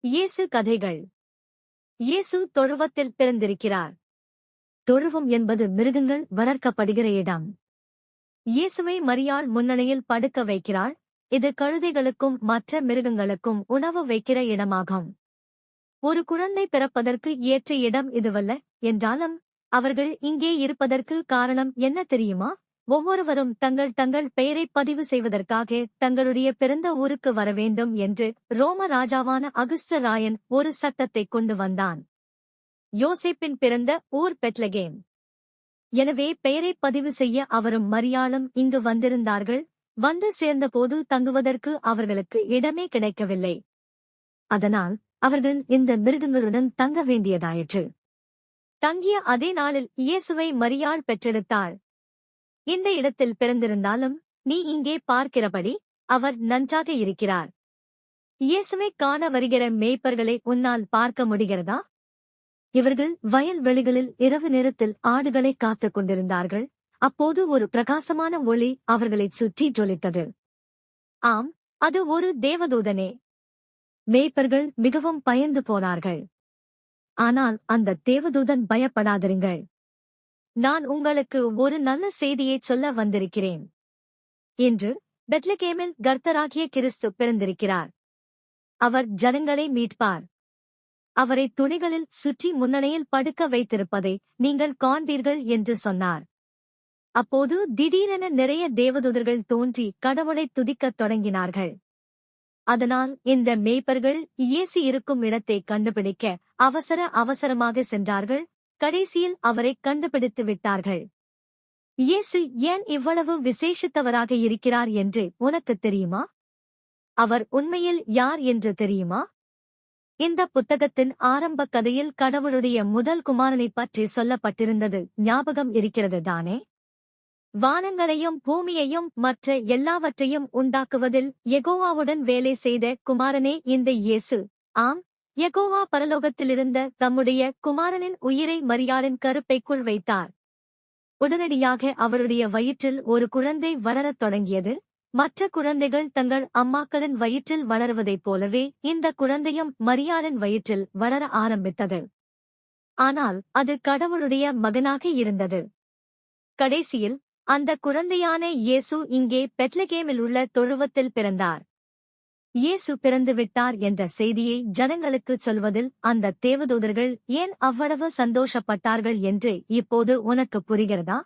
இயேசு கதைகள். இயேசு தொழுவத்தில் பிறந்திருக்கிறார். தொழுவம் என்பது மிருகங்கள் வளர்க்கப்படுகிற இடம். இயேசுவை மரியாள் முன்னணியில் படுக்க வைக்கிறாள். இது கழுதைகளுக்கும் மற்ற மிருகங்களுக்கும் உணவு வைக்கிற இடமாகும். ஒரு குழந்தை பிறப்பதற்கு ஏற்ற இடம் இதுவல்ல என்றாலும் அவர்கள் இங்கே இருப்பதற்கு காரணம் என்ன தெரியுமா? ஒவ்வொருவரும் தங்கள் தங்கள் பெயரை பதிவு செய்வதற்காக தங்களுடைய பிறந்த ஊருக்கு வரவேண்டும் என்று ரோம ராஜாவான அகுஸ்த ராயன் ஒரு சட்டத்தை கொண்டு வந்தான். யோசேப்பின் பிறந்த ஊர் பெத்லகேம். எனவே பெயரை பதிவு செய்ய அவரும் மரியாளும் இங்கு வந்திருந்தார்கள். வந்து சேர்ந்தபோது தங்குவதற்கு அவர்களுக்கு இடமே கிடைக்கவில்லை. அதனால் அவர்கள் இந்த மிருகங்களுடன் தங்க வேண்டியதாயிற்று. தங்கிய அதே நாளில் இயேசுவை மரியாள் பெற்றெடுத்தாள். இந்த இடத்தில் பிறந்திருந்தாலும் நீ இங்கே பார்க்கிறபடி அவர் நன்றாக இருக்கிறார். இயேசுவை காண வருகிற மேய்ப்பர்களை உன்னால் பார்க்க முடிகிறதா? இவர்கள் வயல்வெளிகளில் இரவு நேரத்தில் ஆடுகளை காத்துக் கொண்டிருந்தார்கள். அப்போது ஒரு பிரகாசமான ஒளி அவர்களைச் சுற்றி ஜொலித்தது. ஆம், அது ஒரு தேவதூதனே. மேய்ப்பர்கள் மிகவும் பயந்து போனார்கள். ஆனால் அந்த தேவதூதன் பயப்படாதிருங்கள். நான் உங்களுக்கு ஒரு நல்ல செய்தியைச் சொல்ல வந்திருக்கிறேன். இன்று பெத்லகேமில் கர்த்தராகிய கிறிஸ்து பிறந்திருக்கிறார். அவர் ஜனங்களை மீட்பார். அவரை துணிகளில் சுற்றி முன்னணியில் படுக்க வைத்திருப்பதை நீங்கள் காண்பீர்கள் என்று சொன்னார். அப்போது திடீரென நிறைய தேவதூதர்கள் தோன்றி கடவுளை துதிக்கத் தொடங்கினார்கள். அதனால் இந்த மேய்ப்பர்கள் இயேசு இருக்கும் இடத்தை கண்டுபிடிக்க அவசரமாக சென்றார்கள். கடைசியில் அவரை கண்டுபிடித்து விட்டார்கள். இயேசு ஏன் இவ்வளவு விசேஷித்தவராக இருக்கிறார் என்று உனக்குத் தெரியுமா? அவர் உண்மையில் யார் என்று தெரியுமா? இந்த புத்தகத்தின் ஆரம்ப கதையில் கடவுளுடைய முதல் குமாரனைப் பற்றி சொல்லப்பட்டிருந்தது ஞாபகம் இருக்கிறது தானே? வானங்களையும் பூமியையும் மற்ற எல்லாவற்றையும் உண்டாக்குவதில் யெகோவாவுடன் வேலை செய்த குமாரனே இந்த இயேசு. ஆம், யெகோவா பரலோகத்திலிருந்த தம்முடைய குமாரனின் உயிரை மரியாளின் கருப்பைக்குள் வைத்தார். உடனடியாக அவருடைய வயிற்றில் ஒரு குழந்தை வளரத் தொடங்கியது. மற்ற குழந்தைகள் தங்கள் அம்மாக்களின் வயிற்றில் வளருவதைப் போலவே இந்த குழந்தையும் மரியாளின் வயிற்றில் வளர ஆரம்பித்தது. ஆனால் அது கடவுளுடைய மகனாக இருந்தது. கடைசியில் அந்த குழந்தையான இயேசு இங்கே பெத்லகேமில் உள்ள தொழுவத்தில் பிறந்தார். இயேசு பிறந்துவிட்டார் என்ற செய்தியை ஜனங்களுக்குச் சொல்வதில் அந்த தேவதூதர்கள் ஏன் அவ்வளவு சந்தோஷப்பட்டார்கள் என்று இப்போது உனக்கு புரிகிறதா?